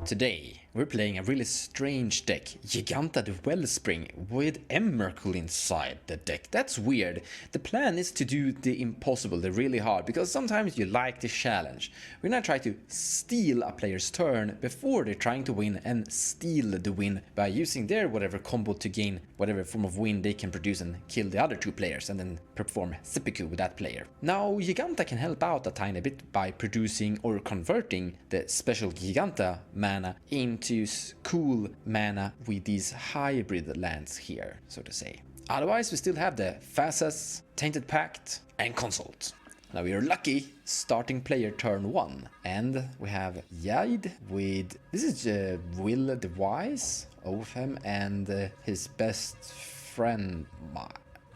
Today, we're playing a really strange deck, Jegantha the Wellspring, with Emrakul inside the deck. That's weird. The plan is to do the impossible, the really hard, because sometimes you like the challenge. We're gonna try to steal a player's turn before they're trying to win and steal the win by using their whatever combo to gain whatever form of win they can produce and kill the other two players and then perform seppuku with that player. Now, Jegantha can help out a tiny bit by producing or converting the special Jegantha mana into cool mana with these hybrid lands here, so to say. Otherwise, we still have the Phasas, Tainted Pact, and Consult. Now we are lucky, starting player turn 1, and we have Yaid with, this is Will the Wise, Ofem, and his best friend,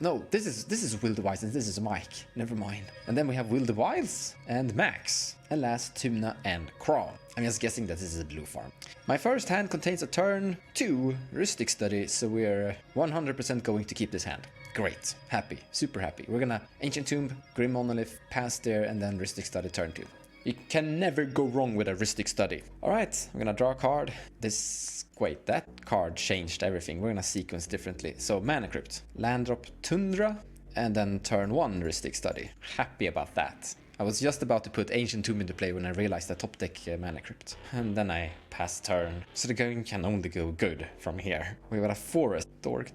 no, this is Will the Wise and this is Mike, never mind. And then we have Will the Wise and Max, and last Tuna and Kron. I'm just guessing that this is a Bluefarm. My first hand contains a turn 2 rhystic study, so we're 100% going to keep this hand. Great, happy, super happy. We're gonna Ancient Tomb, Grim Monolith, pass there, and then rhystic study turn 2. You can never go wrong with a rhystic study. Alright, I'm gonna draw a card. Wait, that card changed everything. We're gonna sequence differently. So, Mana Crypt, land drop Tundra, and then turn 1 rhystic study. Happy about that. I was just about to put Ancient Tomb into play when I realized the top deck Mana Crypt. And then I passed turn. So the game can only go good from here. We got a Forest. Dork.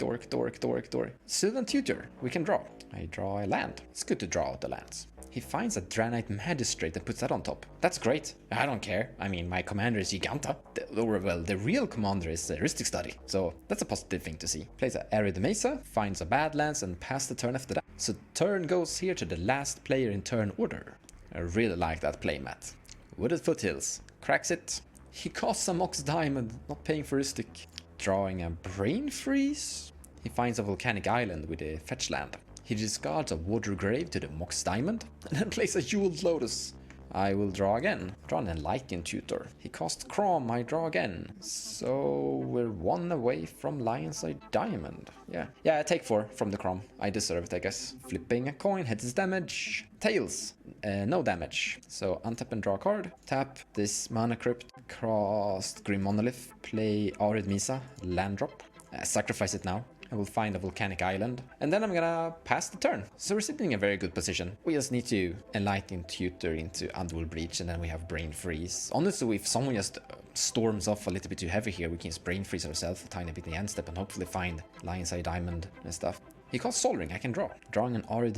Sylvan Tutor. We can draw. I draw a land. It's good to draw out the lands. He finds a Draenite Magistrate and puts that on top. That's great. I don't care. I mean, my commander is Jegantha. The real commander is Rhystic Study. So that's a positive thing to see. Plays a Arid Mesa, finds a Badlands, and pass the turn after that. So turn goes here to the last player in turn order. I really like that playmat. Wooded Foothills. Cracks it. He costs a Mox Diamond, not paying for Rhystic. Drawing a Brain Freeze. He finds a Volcanic Island with a fetch land. He discards a Water Grave to the Mox Diamond, and then plays a Jeweled Lotus. I will draw again. Draw an Enlightened Tutor. He costs Crom, I draw again. So we're 1 away from Lion's Eye Diamond. Yeah, I take 4 from the Crom. I deserve it, I guess. Flipping a coin, hits his damage. Tails, no damage. So untap and draw a card. Tap this Mana Crypt, cast Grim Monolith, play Arid Mesa, land drop. Sacrifice it now. I will find a Volcanic Island, and then I'm gonna pass the turn. So we're sitting in a very good position. We just need to Enlighten Tutor into Underworld Breach, and then we have Brain Freeze. Honestly, if someone just storms off a little bit too heavy here, we can just Brain Freeze ourselves a tiny bit in the end step and hopefully find Lion's Eye Diamond and stuff. He costs Sol Ring, I can draw. Drawing an Arid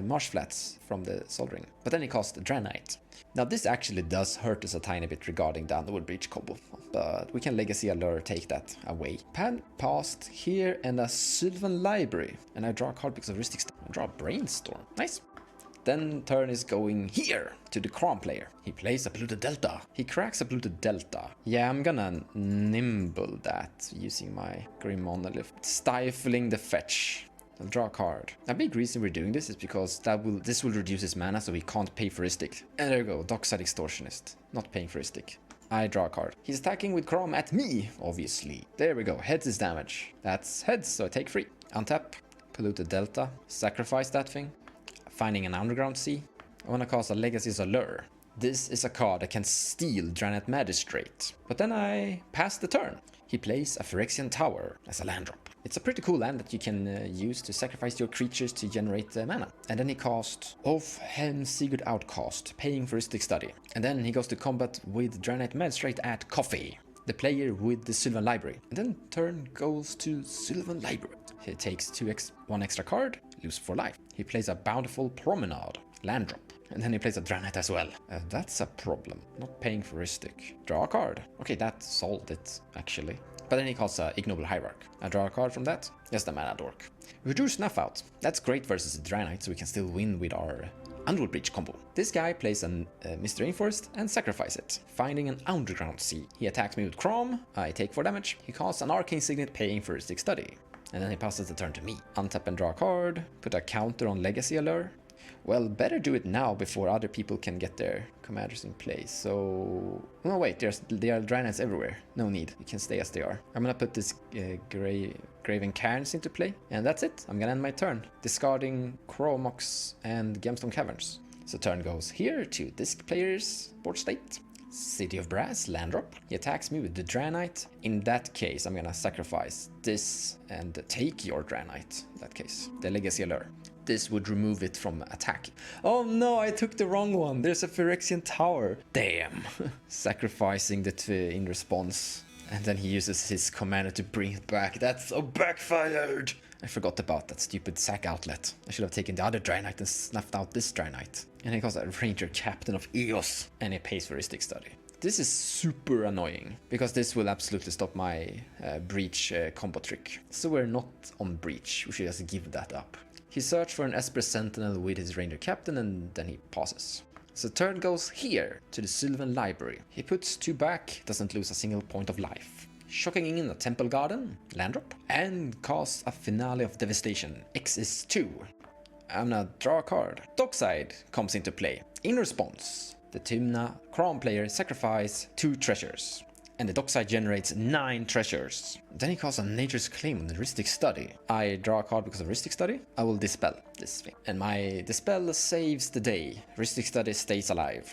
Marsh Flats from the Sol Ring. But then he costs Draenite. Now this actually does hurt us a tiny bit regarding the Underworld Breach combo, but we can Legacy Allure take that away. Pan passed here and a Sylvan Library, and I draw a card because of Rhystic. I draw a Brainstorm. Nice. Then turn is going here to the Crom player. He plays a Polluted Delta. He cracks a Polluted Delta. Yeah, I'm gonna Nimble that using my Grim Monolith. Stifling the fetch. I'll draw a card. A big reason we're doing this is because this will reduce his mana so he can't pay for Rhystic. And there you go, Dockside Extortionist. Not paying for Rhystic. I draw a card. He's attacking with Crom at me, obviously. There we go, heads is damage. That's heads, so I take 3. Untap, Polluted Delta, sacrifice that thing. Finding an Underground Sea. I wanna cast a Legacy's Allure. This is a card that can steal Draenite Magistrate. But then I pass the turn. He plays a Phyrexian Tower as a land drop. It's a pretty cool land that you can use to sacrifice your creatures to generate mana. And then he casts Ofhem Sigurd Outcast, paying for Rhystic Study. And then he goes to combat with Draenite Magistrate at Coffee, the player with the Sylvan Library. And then turn goes to Sylvan Library. He takes 1 extra card, lose 4 life. He plays a Bountiful Promenade, land drop. And then he plays a Draenite as well. That's a problem. Not paying for Rhystic. Draw a card. Okay, that solved it, actually. But then he calls a Ignoble Hierarch. I draw a card from that. Just a Mana Dork. We drew Snuff out. That's great versus a Draenite, so we can still win with our Underworld Breach combo. This guy plays a Mr. Rainforest and sacrifice it, finding an Underground Sea. He attacks me with Crom. I take 4 damage. He casts an Arcane Signet, paying for Rhystic Study. And then he passes the turn to me. Untap and draw a card. Put a counter on Legacy Allure. Well, better do it now before other people can get their commanders in place. So, no wait, there are Draenites everywhere. No need, you can stay as they are. I'm gonna put this Graven Cairns into play, and that's it. I'm gonna end my turn, discarding Chromox and Gemstone Caverns. So turn goes here to this player's board state. City of Brass, land drop. He attacks me with the Draenite. In that case, I'm gonna sacrifice this and take your Draenite. In that case, the Legacy Allure. This would remove it from attack. Oh no, I took the wrong one. There's a Phyrexian Tower. Damn. Sacrificing it in response. And then he uses his commander to bring it back. That's so backfired. I forgot about that stupid sack outlet. I should have taken the other Draenite and snuffed out this Draenite. And he calls a Ranger Captain of Eos. And he pays for Rhystic Study. This is super annoying, because this will absolutely stop my Breach combo trick. So we're not on Breach, we should just give that up. He searched for an Esper Sentinel with his Ranger Captain and then he passes. So turn goes here, to the Sylvan Library. He puts 2 back, doesn't lose a single point of life. Shocking in a Temple Garden, land drop, and casts a Finale of Devastation. X is 2. I'm gonna draw a card. Dockside comes into play. In response, the Tymna Crown player sacrifices 2 treasures. And the Dockside generates 9 treasures. Then he casts a Nature's Claim on the Rhystic Study. I draw a card because of Rhystic Study. I will dispel this thing. And my dispel saves the day. Rhystic Study stays alive.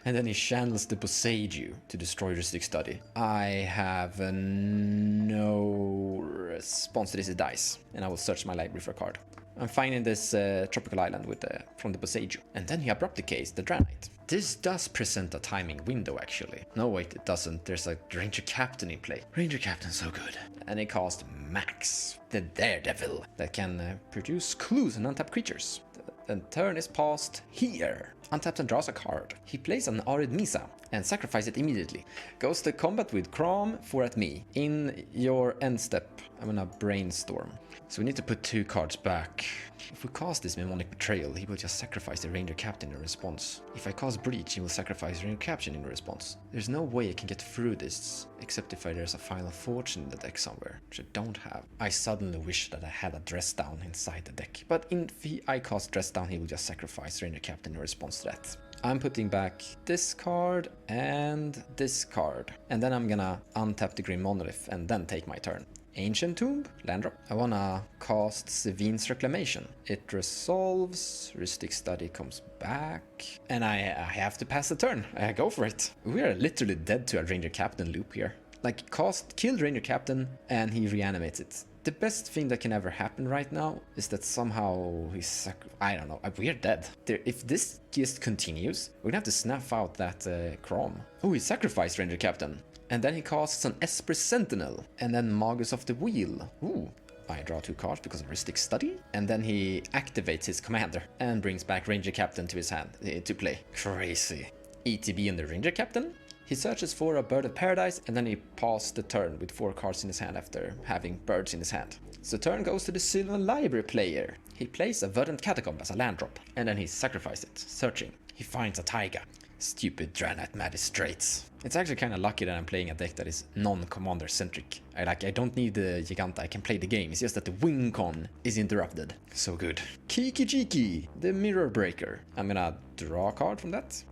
And then he channels the Boseiju to destroy Rhystic Study. I have no response to this, it dies. And I will search my library for a card. I'm finding this tropical island with from the Boseiju. And then he abruptly casts the Draenite. This does present a timing window, actually. No, wait, it doesn't. There's a Ranger Captain in play. Ranger Captain's so good. And he casts Max, the Daredevil, that can produce clues and untap creatures. The turn is passed here. Untaps and draws a card. He plays an Arid Misa and sacrifices it immediately. Goes to combat with Crom 4 at me. In your end step, I'm gonna brainstorm. So we need to put 2 cards back. If we cast this Mnemonic Betrayal, he will just sacrifice the Ranger Captain in response. If I cast Breach, he will sacrifice Ranger Captain in response. There's no way I can get through this, except if there's a Final Fortune in the deck somewhere, which I don't have. I suddenly wish that I had a Dress Down inside the deck. But if I cast Dress Down, he will just sacrifice Ranger Captain in response to that. I'm putting back this card and this card. And then I'm gonna untap the Grim Monolith and then take my turn. Ancient Tomb, land drop. I wanna cast Sevine's Reclamation. It resolves, Rhystic Study comes back, and I have to pass the turn. Go for it. We are literally dead to a Ranger Captain loop here. Like, kill Ranger Captain, and he reanimates it. The best thing that can ever happen right now is that somehow he's I don't know, we're dead. If this just continues, we're gonna have to snuff out that Crom. Oh, he sacrificed Ranger Captain. And then he casts an Esper Sentinel, and then Magus of the Wheel. Ooh, I draw 2 cards because of Rhystic Study. And then he activates his commander and brings back Ranger Captain to his hand to play. Crazy. ETB on the Ranger Captain. He searches for a Bird of Paradise, and then he passes the turn with 4 cards in his hand after having birds in his hand. So turn goes to the Sylvan Library player. He plays a Verdant Catacomb as a land drop, and then he sacrifices it, searching. He finds a Taiga. Stupid Draenite Magistrates. It's actually kind of lucky that I'm playing a deck that is non-commander centric. I don't need the Jegantha, I can play the game. It's just that the win con is interrupted. So good. Kiki-Jiki, the Mirror Breaker. I'm gonna draw a card from that.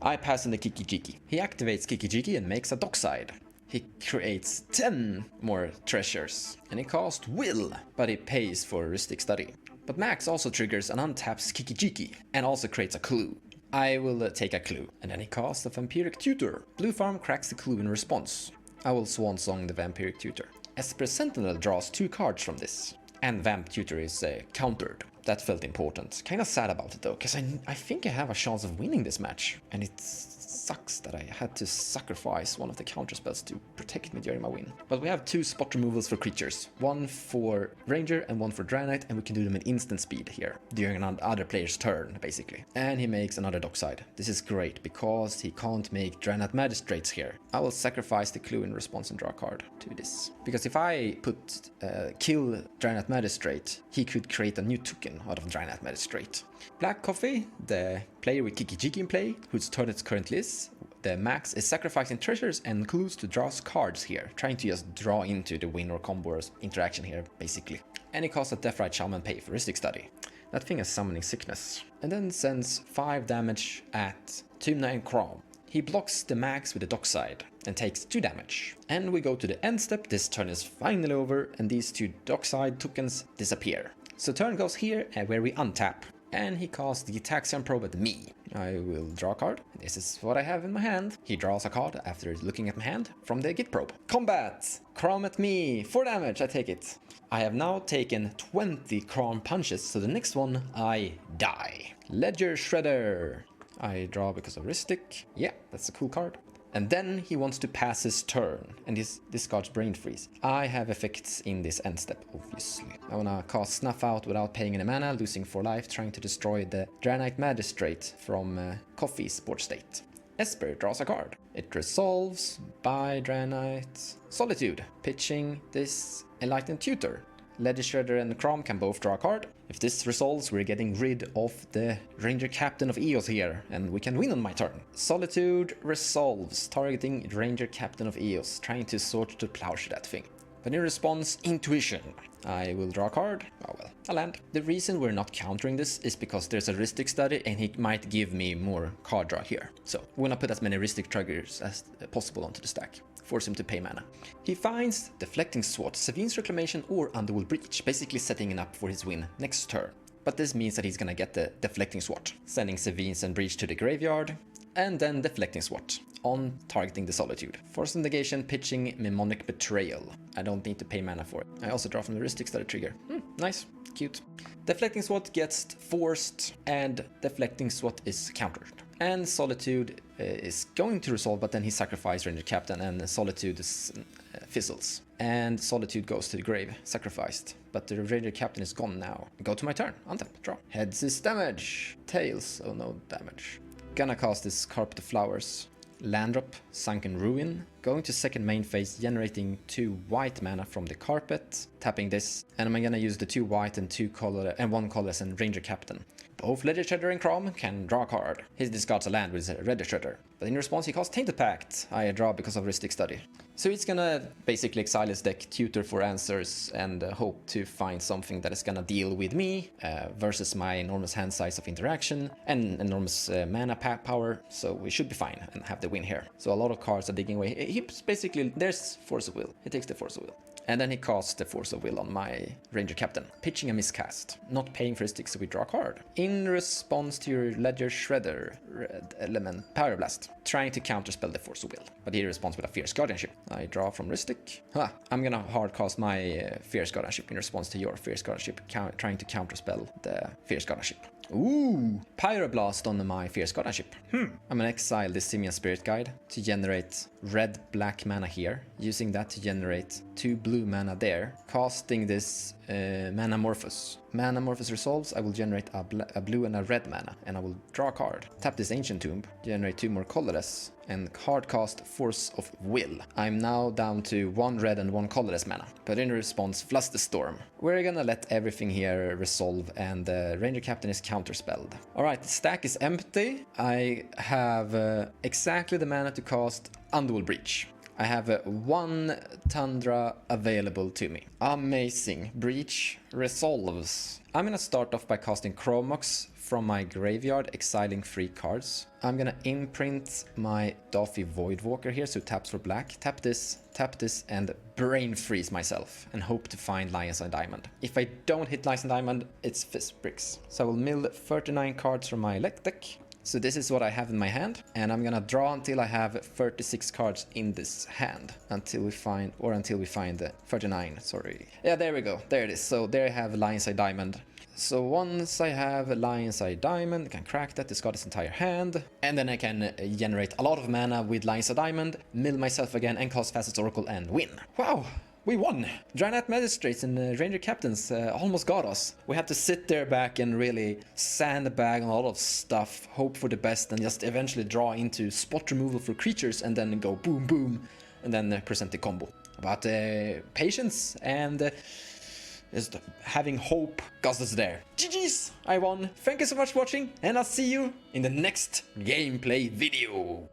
I pass in the Kiki-Jiki. He activates Kiki-Jiki and makes a Dockside. He creates 10 more treasures. And he casts Will, but he pays for Rhystic Study. But Max also triggers and untaps Kiki-Jiki and also creates a clue. I will take a clue, and then he casts a Vampiric Tutor. Bluefarm cracks the clue in response. I will Swan Song the Vampiric Tutor. Esper Sentinel draws 2 cards from this, and Vamp Tutor is countered. That felt important. Kinda sad about it though, because I think I have a chance of winning this match, and it sucks that I had to sacrifice one of the counter spells to protect me during my win. But we have 2 spot removals for creatures, 1 for Ranger and 1 for Draenite, and we can do them at instant speed here, during another player's turn, basically. And he makes another Dockside. This is great, because he can't make Draenite Magistrates here. I will sacrifice the clue in response and draw a card to this. Because if I put kill Draenite Magistrate, he could create a new token out of Draenite Magistrate. Black Coffee, the player with Kiki-Jiki in play, whose turn it currently is. The Max is sacrificing treasures and clues to draw cards here, trying to just draw into the win or combo interaction here, basically. And he casts a Deathrite Shaman pay for Rhystic Study. That thing is summoning sickness. And then sends 5 damage at Tymna and Crom. He blocks the Max with the Dockside and takes 2 damage. And we go to the end step. This turn is finally over, and these 2 Dockside tokens disappear. So turn goes here, where we untap. And he casts the Taxion Probe at me. I will draw a card. This is what I have in my hand. He draws a card after looking at my hand from the Git probe. Combat! Crom at me! 4 damage, I take it. I have now taken 20 Crom punches, so the next one I die. Ledger Shredder. I draw because of rhystic. Yeah, that's a cool card. And then he wants to pass his turn, and he discards Brain Freeze. I have effects in this end step, obviously. I wanna cast Snuff Out without paying any mana, losing 4 life, trying to destroy the Draenite Magistrate from Coffee's board state. Esper draws a card. It resolves by Draenite Solitude, pitching this Enlightened Tutor. Ledger Shredder and Crom can both draw a card. If this resolves, we're getting rid of the Ranger Captain of Eos here, and we can win on my turn. Solitude resolves, targeting Ranger Captain of Eos, trying to sort to plowshare that thing. But in response, Intuition. I will draw a card. Oh well, a land. The reason we're not countering this is because there's a rhystic study and he might give me more card draw here. So we're gonna put as many rhystic triggers as possible onto the stack. Force him to pay mana. He finds Deflecting Sword, Sevin's Reclamation or Underworld Breach, basically setting him up for his win next turn. But this means that he's gonna get the Deflecting Sword, sending Sevin's and Breach to the graveyard, and then Deflecting Sword on targeting the Solitude. Force Negation, pitching Mnemonic Betrayal. I don't need to pay mana for it. I also draw from the Rhystic Study trigger. Nice, cute. Deflecting Sword gets forced, and Deflecting Sword is countered. And Solitude is going to resolve, but then he sacrifices Ranger Captain, and Solitude fizzles. And Solitude goes to the grave, sacrificed. But the Ranger Captain is gone now. Go to my turn, untap, draw. Heads is damage. Tails, oh no damage. Gonna cast this Carpet of Flowers. Land drop, Sunken Ruin. Going to second main phase, generating 2 white mana from the carpet. Tapping this, and I'm gonna use the 2 white and 2 color and 1 colorless and Ranger Captain. Both Ledger Shredder and Crom can draw a card. He discards a land with a Ledger Shredder. But in response he casts Tainted Pact. I draw because of Rhystic Study. So he's gonna basically exile his deck, tutor for answers, and hope to find something that is gonna deal with me versus my enormous hand size of interaction and enormous mana power. So we should be fine and have the win here. So a lot of cards are digging away. He's basically, there's Force of Will. He takes the Force of Will. And then he casts the Force of Will on my Ranger Captain, pitching a miscast, not paying for his stick, so we draw a card. In response to your Ledger Shredder, red element Pyroblast, trying to counterspell the Force of Will, but he responds with a Fierce Guardianship. I draw from Rhystic. I'm gonna hardcast my Fierce Guardianship in response to your Fierce Guardianship, trying to counterspell the Fierce Guardianship. Ooh, Pyroblast on my Fierce Guardianship. I'm gonna exile this Simian Spirit Guide to generate red-black mana here, using that to generate 2 blue mana there, casting this Manamorphous. Manamorphous resolves, I will generate a blue and a red mana, and I will draw a card. Tap this Ancient Tomb, generate 2 more colorless, and hardcast Force of Will. I'm now down to 1 red and 1 colorless mana, but in response, Flush the Storm. We're gonna let everything here resolve, and the Ranger Captain is counterspelled. Alright, the stack is empty. I have exactly the mana to cast Underworld Breach. I have 1 Tundra available to me. Amazing. Breach resolves. I'm gonna start off by casting Chromox from my graveyard, exiling 3 cards. I'm gonna imprint my Daffy Voidwalker here, so taps for black. Tap this, and Brain Freeze myself, and hope to find Lions and Diamond. If I don't hit Lions and Diamond, it's Fist Bricks. So I will mill 39 cards from my elect deck. So this is what I have in my hand, and I'm gonna draw until I have 36 cards in this hand, until we find 39, sorry. Yeah, there we go, there it is. So there I have Lion's Eye Diamond. So once I have a Lion's Eye Diamond, I can crack that, discard its entire hand, and then I can generate a lot of mana with Lion's Eye Diamond, mill myself again, and cast Facet's Oracle and win. Wow! We won! Draenite Magistrates and Ranger Captains almost got us. We had to sit there back and really sandbag on a lot of stuff, hope for the best, and just eventually draw into spot removal for creatures, and then go boom boom, and then present the combo. But patience and just having hope got us there. GG's! I won. Thank you so much for watching, and I'll see you in the next gameplay video.